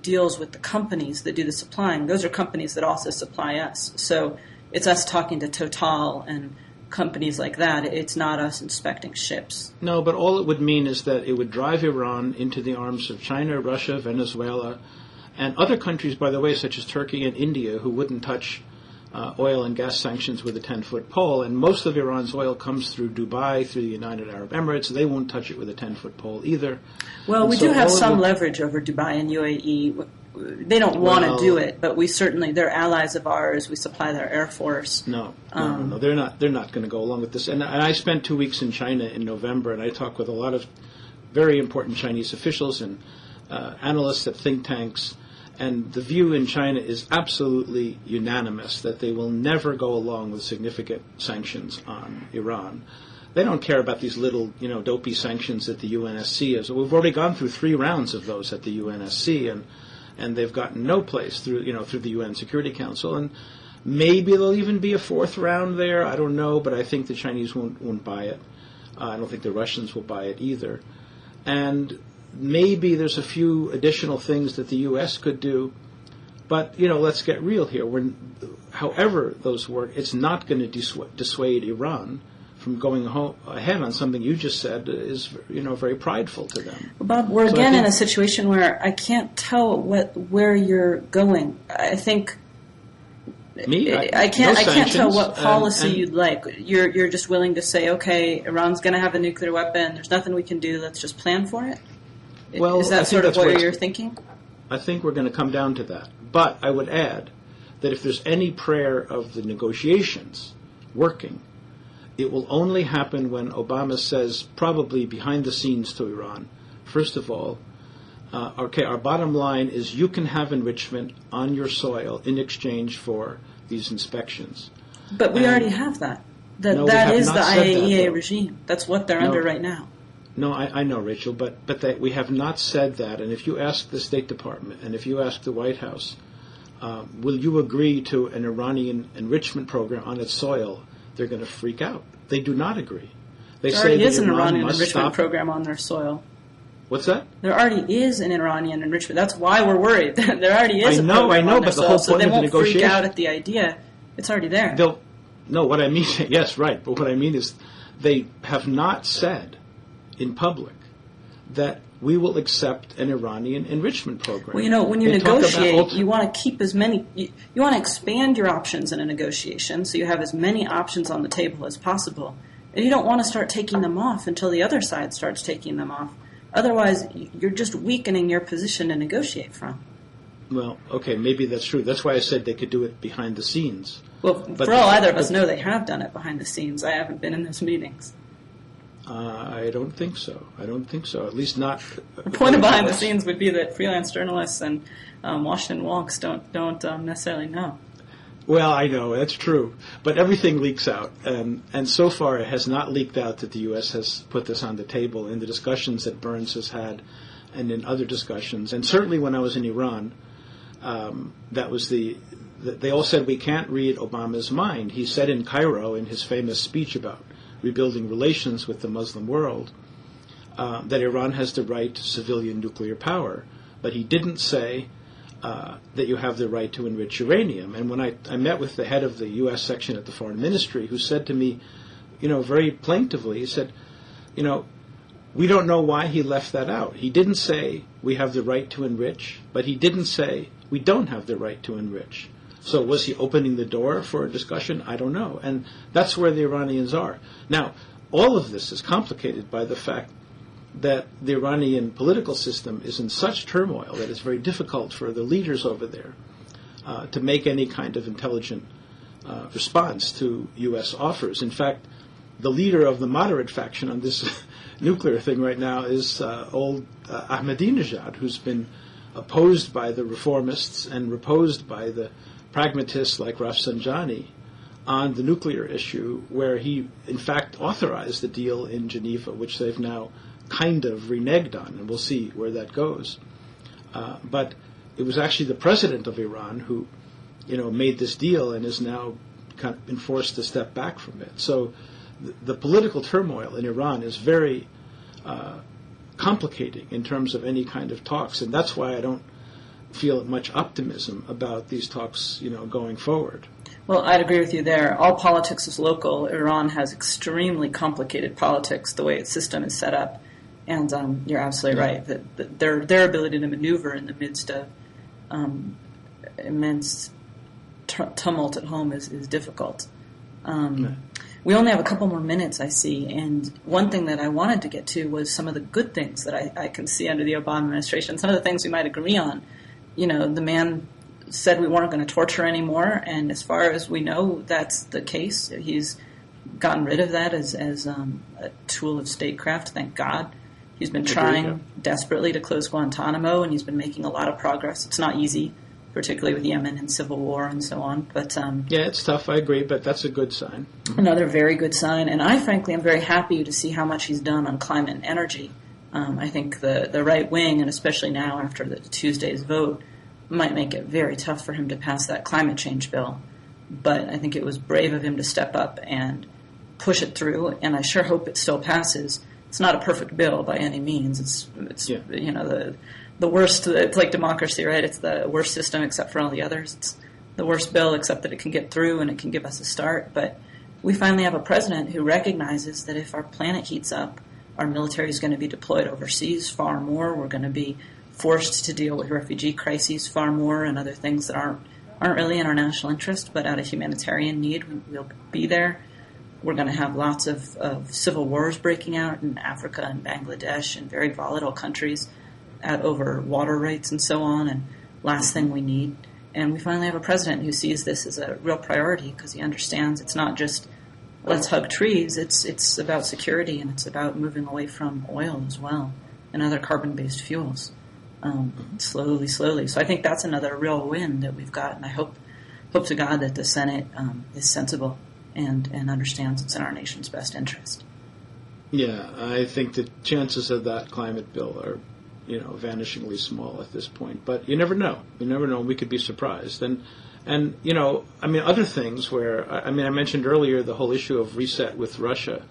deals with the companies that do the supplying. Those are companies that also supply us. So it's us talking to Total and companies like that. It's not us inspecting ships. No, but all it would mean is that it would drive Iran into the arms of China, Russia, Venezuela, and other countries, by the way, such as Turkey and India, who wouldn't touch oil and gas sanctions with a 10-foot pole. And most of Iran's oil comes through Dubai, through the United Arab Emirates. They won't touch it with a 10-foot pole either. Well, and we do have some leverage over Dubai and UAE. They don't want to do it, but we certainly, they're allies of ours. We supply their air force. No, they're not going to go along with this. And I spent 2 weeks in China in November, and I talked with a lot of very important Chinese officials and analysts at think tanks. And the view in China is absolutely unanimous that they will never go along with significant sanctions on Iran. They don't care about these little, dopey sanctions that the UNSC is. We've already gone through 3 rounds of those at the UNSC, and they've gotten no place through the UN Security Council. And maybe there'll even be a 4th round there. I don't know, but I think the Chinese won't buy it. I don't think the Russians will buy it either. And maybe there's a few additional things that the U.S. could do, but let's get real here. however those work, it's not going to dissuade Iran from going ahead on something you just said is, very prideful to them. Well, Bob, we're again in a situation where I can't tell where you're going. I think I can't tell what policy you'd like. You're just willing to say, okay, Iran's going to have a nuclear weapon. There's nothing we can do. Let's just plan for it. Well, is that sort of what you're thinking? I think we're going to come down to that. But I would add that if there's any prayer of the negotiations working, it will only happen when Obama says, probably behind the scenes to Iran, first of all, our bottom line is you can have enrichment on your soil in exchange for these inspections. But we already have that. That is the IAEA regime. That's what they're under right now. No, I know, Rachel, but we have not said that. And if you ask the State Department and if you ask the White House, will you agree to an Iranian enrichment program on its soil, they're going to freak out. They do not agree. There already is an Iranian enrichment program on their soil. What's that? There already is an Iranian enrichment. That's why we're worried. There already is a program on their but soil, the whole point so of the negotiation. They won't freak out at the idea. It's already there. What I mean, yes, right. But what I mean is they have not said in public that we will accept an Iranian enrichment program. Well, when you negotiate, you want to keep as many, you want to expand your options in a negotiation so you have as many options on the table as possible. And you don't want to start taking them off until the other side starts taking them off. Otherwise, you're just weakening your position to negotiate from. Well, okay, maybe that's true. That's why I said they could do it behind the scenes. Well, for all either of us know, they have done it behind the scenes. I haven't been in those meetings. I don't think so. At least not. The point of behind the scenes would be that freelance journalists and Washington wonks don't necessarily know. Well, I know, that's true. But everything leaks out. And so far it has not leaked out that the U.S. has put this on the table in the discussions that Burns has had and in other discussions. And certainly when I was in Iran, that was they all said we can't read Obama's mind. He said in Cairo in his famous speech about rebuilding relations with the Muslim world that Iran has the right to civilian nuclear power. But he didn't say that you have the right to enrich uranium. And when I met with the head of the U.S. section at the Foreign Ministry, who said to me, very plaintively, he said, we don't know why he left that out. He didn't say we have the right to enrich, but he didn't say we don't have the right to enrich. So was he opening the door for a discussion? I don't know. And that's where the Iranians are. Now, all of this is complicated by the fact that the Iranian political system is in such turmoil that it's very difficult for the leaders over there to make any kind of intelligent response to U.S. offers. In fact, the leader of the moderate faction on this nuclear thing right now is old Ahmadinejad, who's been opposed by the reformists and reposed by the pragmatists like Rafsanjani on the nuclear issue, where he, in fact, authorized the deal in Geneva, which they've now kind of reneged on, and we'll see where that goes. But it was actually the president of Iran who, made this deal and is now kind of been forced to step back from it. So the political turmoil in Iran is very complicating in terms of any kind of talks, and that's why I don't feel much optimism about these talks, going forward. Well, I'd agree with you there. All politics is local. Iran has extremely complicated politics, the way its system is set up. And you're absolutely right that their ability to maneuver in the midst of immense tumult at home is difficult. We only have a couple more minutes, I see, and one thing that I wanted to get to was some of the good things that I can see under the Obama administration, some of the things we might agree on. The man said we weren't going to torture anymore, and as far as we know, that's the case. He's gotten rid of that as a tool of statecraft, thank God. He's been trying desperately to close Guantanamo, and he's been making a lot of progress. It's not easy, particularly with Yemen and civil war and so on. But yeah, it's tough, I agree, but that's a good sign. Another very good sign. And I, frankly, am very happy to see how much he's done on climate and energy. I think the right wing, and especially now after the Tuesday's vote, might make it very tough for him to pass that climate change bill. But I think it was brave of him to step up and push it through, and I sure hope it still passes. It's not a perfect bill by any means. It's the worst. It's like democracy, right? It's the worst system except for all the others. It's the worst bill, except that it can get through and it can give us a start. But we finally have a president who recognizes that if our planet heats up, our military is going to be deployed overseas far more. We're going to be forced to deal with refugee crises far more and other things that aren't really in our national interest, but out of humanitarian need, we'll be there. We're going to have lots of civil wars breaking out in Africa and Bangladesh and very volatile countries over water rights and so on. And last thing we need. And we finally have a president who sees this as a real priority because he understands it's not just let's hug trees. It's about security, and it's about moving away from oil as well and other carbon-based fuels. Slowly. So I think that's another real win that we've got, and I hope to God that the Senate is sensible and understands it's in our nation's best interest. Yeah, I think the chances of that climate bill are, vanishingly small at this point. But you never know. We could be surprised. And other things where, I mentioned earlier the whole issue of reset with Russia.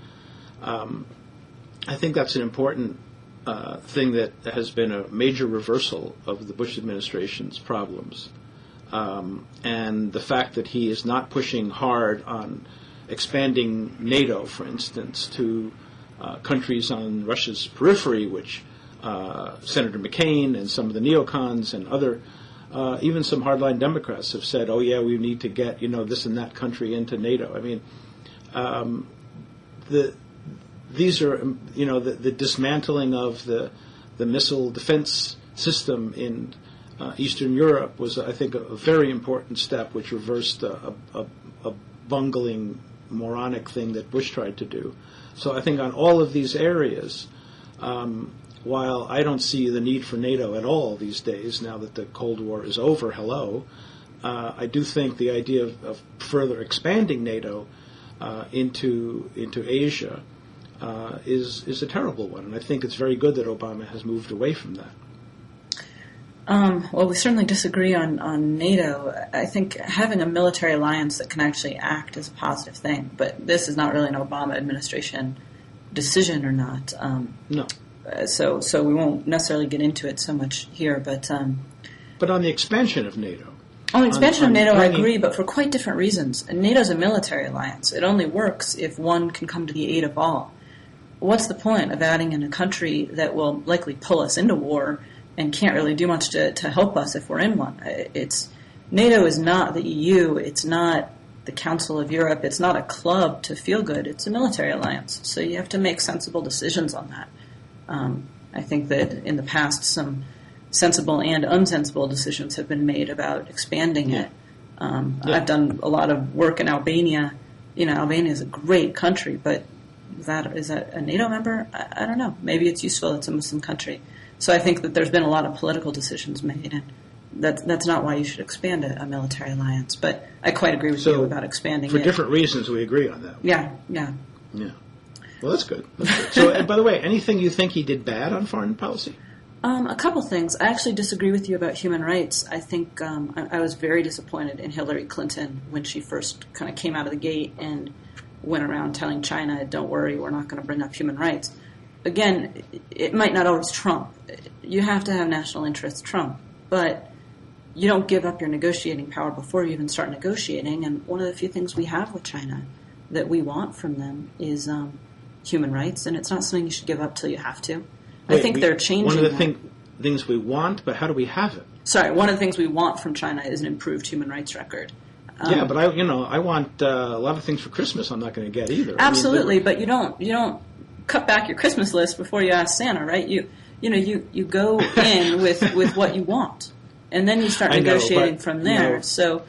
I think that's an important thing that has been a major reversal of the Bush administration's problems. And the fact that he is not pushing hard on expanding NATO, for instance, to countries on Russia's periphery, which Senator McCain and some of the neocons and other, even some hardline Democrats have said, oh, yeah, we need to get, this and that country into NATO. These are, the dismantling of the missile defense system in Eastern Europe was, I think, a very important step, which reversed a bungling, moronic thing that Bush tried to do. So I think on all of these areas, while I don't see the need for NATO at all these days, now that the Cold War is over, I do think the idea of further expanding NATO into Asia is a terrible one, and I think it's very good that Obama has moved away from that. Well, we certainly disagree on NATO. I think having a military alliance that can actually act is a positive thing, but this is not really an Obama administration decision or not. No. So we won't necessarily get into it so much here, but on the expansion of NATO. On the expansion of NATO, I agree, but for quite different reasons. And NATO's a military alliance. It only works if one can come to the aid of all. What's the point of adding in a country that will likely pull us into war and can't really do much to help us if we're in one? NATO is not the EU. It's not the Council of Europe. It's not a club to feel good. It's a military alliance. So you have to make sensible decisions on that. I think that in the past some sensible and unsensible decisions have been made about expanding it. I've done a lot of work in Albania. Albania is a great country, but is that a NATO member? I don't know. Maybe it's useful. It's a Muslim country. So I think that there's been a lot of political decisions made, and that's not why you should expand a military alliance. But I quite agree with you about expanding it. For different reasons, we agree on that. Yeah. Well, that's good. So, and by the way, anything you think he did bad on foreign policy? A couple things. I actually disagree with you about human rights. I think I was very disappointed in Hillary Clinton when she first kind of came out of the gate and went around telling China, don't worry, we're not going to bring up human rights. Again, it might not always trump. You have to have national interests trump, but you don't give up your negotiating power before you even start negotiating. And one of the few things we have with China that we want from them is human rights, and it's not something you should give up till you have to. I think they're changing. One of the things we want, but how do we have it? Sorry, one of the things we want from China is an improved human rights record. But I want a lot of things for Christmas. I'm not going to get either. Absolutely, but you don't cut back your Christmas list before you ask Santa, right? You go in with what you want, and then you start negotiating from there. So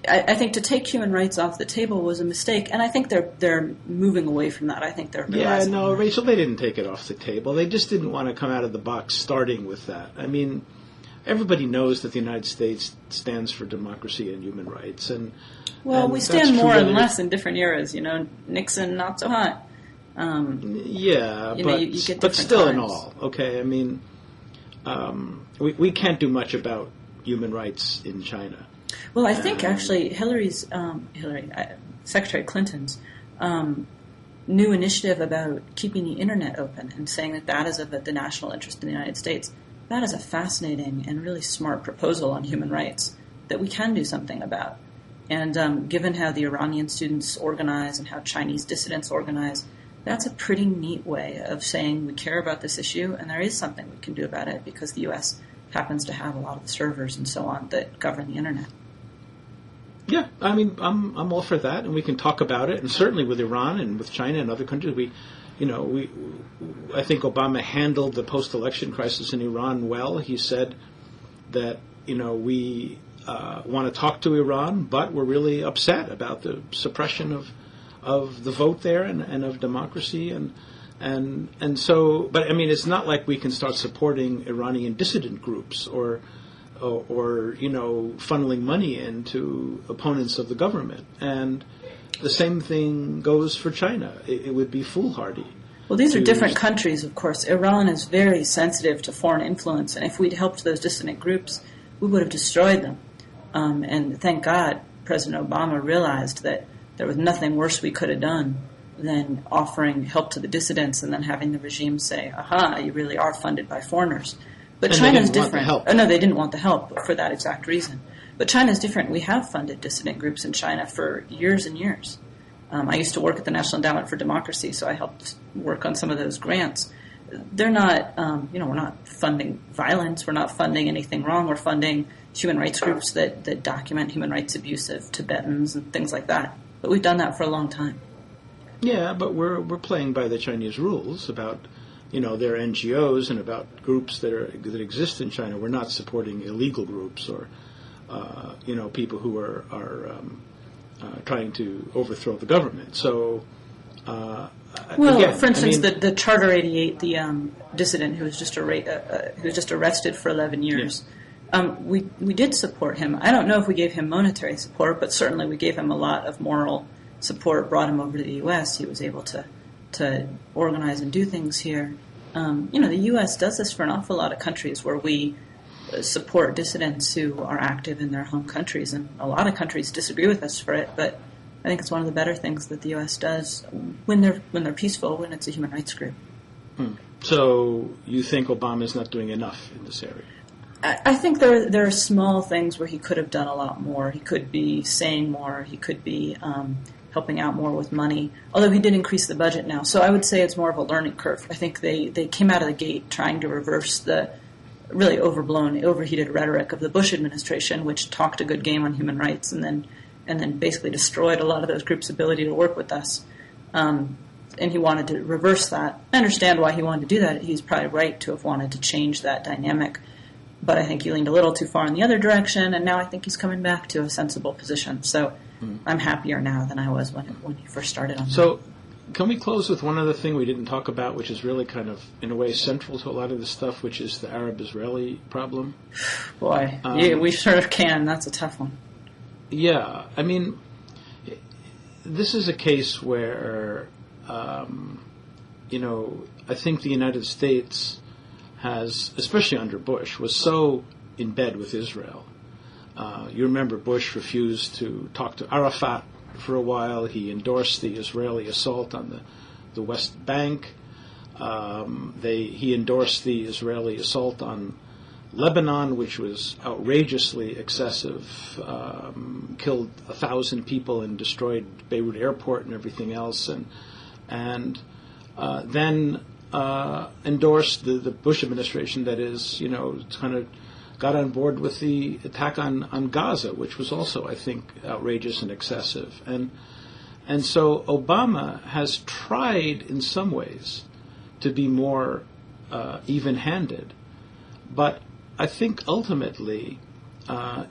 I think to take human rights off the table was a mistake, and I think they're moving away from that. I think they're realizing that. Rachel, they didn't take it off the table. They just didn't want to come out of the box starting with that. Everybody knows that the United States stands for democracy and human rights, we stand more and less in different eras. Nixon not so hot. You get still in all, okay. We can't do much about human rights in China. Well, I think actually Secretary Clinton's new initiative about keeping the internet open and saying that is of the national interest in the United States, that is a fascinating and really smart proposal on human rights. that we can do something about. And given how the Iranian students organize and how Chinese dissidents organize, that's a pretty neat way of saying we care about this issue and there is something we can do about it because the U.S. happens to have a lot of the servers and so on that govern the Internet. Yeah, I mean, I'm all for that, and we can talk about it. And certainly with Iran and with China and other countries, I think Obama handled the post-election crisis in Iran well. He said that, we want to talk to Iran, but we're really upset about the suppression of the vote there and of democracy and so. But I mean, it's not like we can start supporting Iranian dissident groups or funneling money into opponents of the government. And the same thing goes for China. It would be foolhardy. Well, these are different countries, of course. Iran is very sensitive to foreign influence, and if we'd helped those dissident groups, we would have destroyed them. And thank God President Obama realized that there was nothing worse we could have done than offering help to the dissidents and then having the regime say, aha, you really are funded by foreigners. But and China's they didn't different. Want the help. Oh, no, they didn't want the help for that exact reason. But China's different. We have funded dissident groups in China for years and years. I used to work at the National Endowment for Democracy, so I helped work on some of those grants. They're not, we're not funding violence. We're not funding anything wrong. We're funding human rights groups that document human rights abuse of Tibetans and things like that. But we've done that for a long time. Yeah, but we're playing by the Chinese rules about, their NGOs and about groups that exist in China. We're not supporting illegal groups or, people who are trying to overthrow the government. So, for instance, the Charter 88, the dissident who was just arrested for 11 years. Yeah. We did support him. I don't know if we gave him monetary support, but certainly we gave him a lot of moral support. Brought him over to the U.S. He was able to organize and do things here. The U.S. does this for an awful lot of countries where we support dissidents who are active in their home countries, and a lot of countries disagree with us for it, but I think it's one of the better things that the U.S. does when they're peaceful, when it's a human rights group. So you think Obama is not doing enough in this area? I think there are small things where he could have done a lot more. He could be saying more. He could be helping out more with money, although he did increase the budget now. So I would say it's more of a learning curve. I think they came out of the gate trying to reverse the really overheated rhetoric of the Bush administration, which talked a good game on human rights and then basically destroyed a lot of those groups' ability to work with us. And he wanted to reverse that. I understand why he wanted to do that. He's probably right to have wanted to change that dynamic. But I think he leaned a little too far in the other direction, and now I think he's coming back to a sensible position. So I'm happier now than I was when he first started on that. So can we close with one other thing we didn't talk about, which is really kind of, in a way, central to a lot of this stuff, which is the Arab-Israeli problem? Boy, yeah, we sort of can. That's a tough one. Yeah, I mean, this is a case where, I think the United States has, especially under Bush, was so in bed with Israel. You remember Bush refused to talk to Arafat for a while. He endorsed the Israeli assault on the West Bank. He endorsed the Israeli assault on Lebanon, which was outrageously excessive, killed 1,000 people and destroyed Beirut airport and everything else, and then endorsed the Bush administration, that is, kind of got on board with the attack on Gaza, which was also, I think, outrageous and excessive. And so Obama has tried in some ways to be more even-handed, but I think ultimately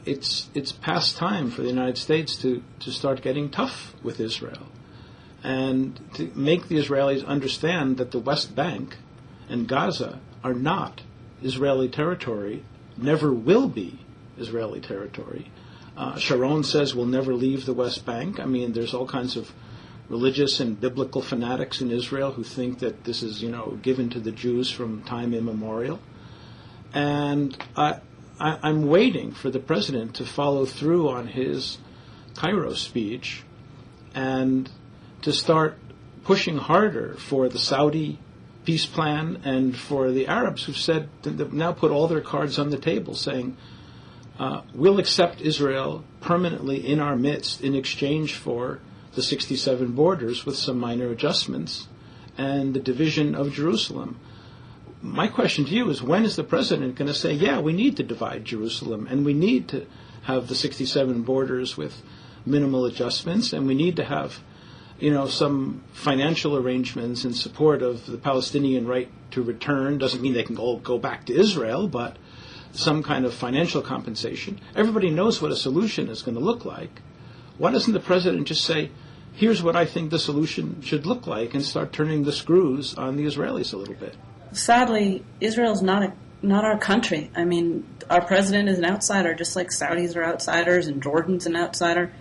it's past time for the United States to start getting tough with Israel and to make the Israelis understand that the West Bank and Gaza are not Israeli territory, never will be Israeli territory. Sharon says we'll never leave the West Bank. I mean, there's all kinds of religious and biblical fanatics in Israel who think that this is, given to the Jews from time immemorial. And I'm waiting for the president to follow through on his Cairo speech and to start pushing harder for the Saudi peace plan and for the Arabs who've said, they've now put all their cards on the table saying, we'll accept Israel permanently in our midst in exchange for the 67 borders with some minor adjustments and the division of Jerusalem. My question to you is, when is the president going to say, yeah, we need to divide Jerusalem and we need to have the 67 borders with minimal adjustments, and we need to have, some financial arrangements in support of the Palestinian right to return? Doesn't mean they can all go back to Israel, but some kind of financial compensation. Everybody knows what a solution is going to look like. Why doesn't the president just say, here's what I think the solution should look like, and start turning the screws on the Israelis a little bit? Sadly, Israel's not our country. I mean, our president is an outsider, just like Saudis are outsiders and Jordan's an outsider.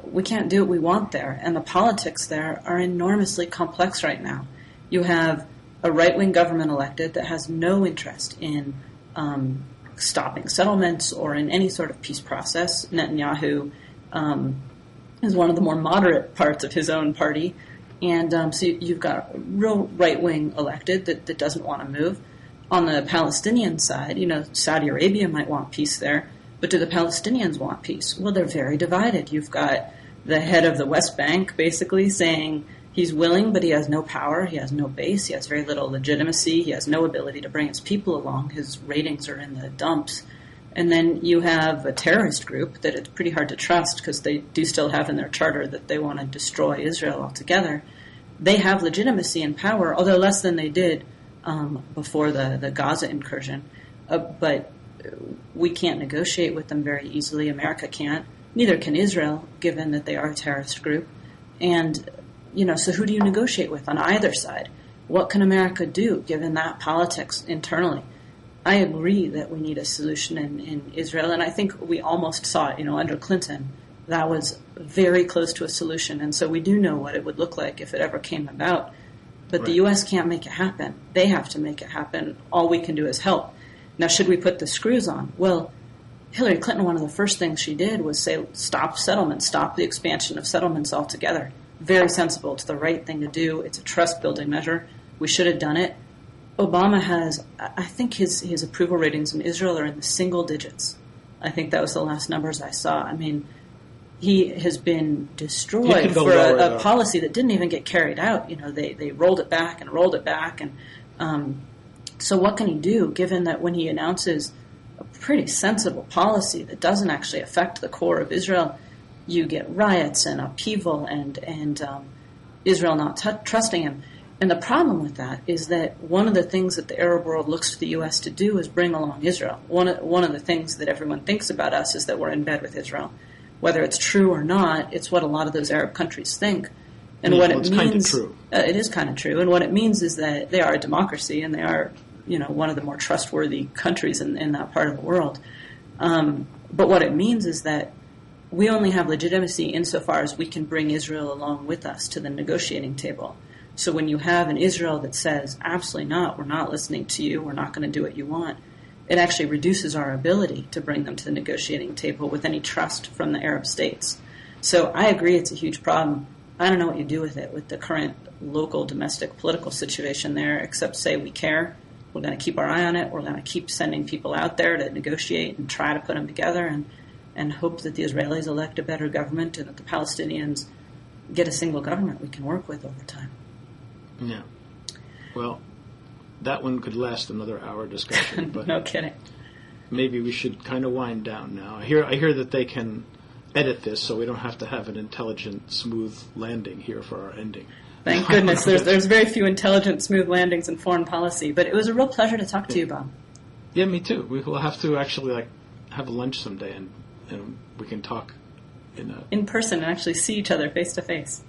We can't do what we want there, and the politics there are enormously complex right now. You have a right-wing government elected that has no interest in stopping settlements or in any sort of peace process. Netanyahu is one of the more moderate parts of his own party. And so you've got a real right-wing elected that doesn't want to move. On the Palestinian side, Saudi Arabia might want peace there, but do the Palestinians want peace? Well, they're very divided. You've got the head of the West Bank basically saying he's willing, but he has no power, he has no base, he has very little legitimacy, he has no ability to bring his people along, his ratings are in the dumps. And then you have a terrorist group that it's pretty hard to trust because they do still have in their charter that they want to destroy Israel altogether. They have legitimacy and power, although less than they did before the Gaza incursion. But we can't negotiate with them very easily. America can't. Neither can Israel, given that they are a terrorist group. And, so who do you negotiate with on either side? What can America do, given that politics internally? I agree that we need a solution in Israel, and I think we almost saw it, under Clinton. That was very close to a solution, and so we do know what it would look like if it ever came about. But right. The U.S. can't make it happen. They have to make it happen. All we can do is help. Now, should we put the screws on? Well, Hillary Clinton, one of the first things she did was say, stop settlements, stop the expansion of settlements altogether. Very sensible. It's the right thing to do. It's a trust-building measure. We should have done it. Obama has, I think his approval ratings in Israel are in the single digits. I think that was the last numbers I saw. I mean, he has been destroyed for a policy that didn't even get carried out. They rolled it back and rolled it back. And so what can he do, given that when he announces a pretty sensible policy that doesn't actually affect the core of Israel, you get riots and upheaval and Israel not trusting him. And the problem with that is that one of the things that the Arab world looks to the U.S. to do is bring along Israel. One of the things that everyone thinks about us is that we're in bed with Israel. Whether it's true or not, it's what a lot of those Arab countries think. And what it means, kind of true. It is kind of true. And what it means is that they are a democracy and they are, one of the more trustworthy countries in that part of the world. But what it means is that we only have legitimacy insofar as we can bring Israel along with us to the negotiating table. So when you have an Israel that says, absolutely not, we're not listening to you, we're not going to do what you want, it actually reduces our ability to bring them to the negotiating table with any trust from the Arab states. So I agree it's a huge problem. I don't know what you do with it, with the current local domestic political situation there, except say we care. We're going to keep our eye on it. We're going to keep sending people out there to negotiate and try to put them together and hope that the Israelis elect a better government and that the Palestinians get a single government we can work with over time. Yeah. Well, that one could last another hour discussion. But no kidding. Maybe we should kind of wind down now. I hear that they can edit this so we don't have to have an intelligent, smooth landing here for our ending. Thank goodness. There's very few intelligent, smooth landings in foreign policy. But it was a real pleasure to talk to you, Bob. Yeah, me too. We will have to actually have a lunch someday and we can talk in person and actually see each other face to face.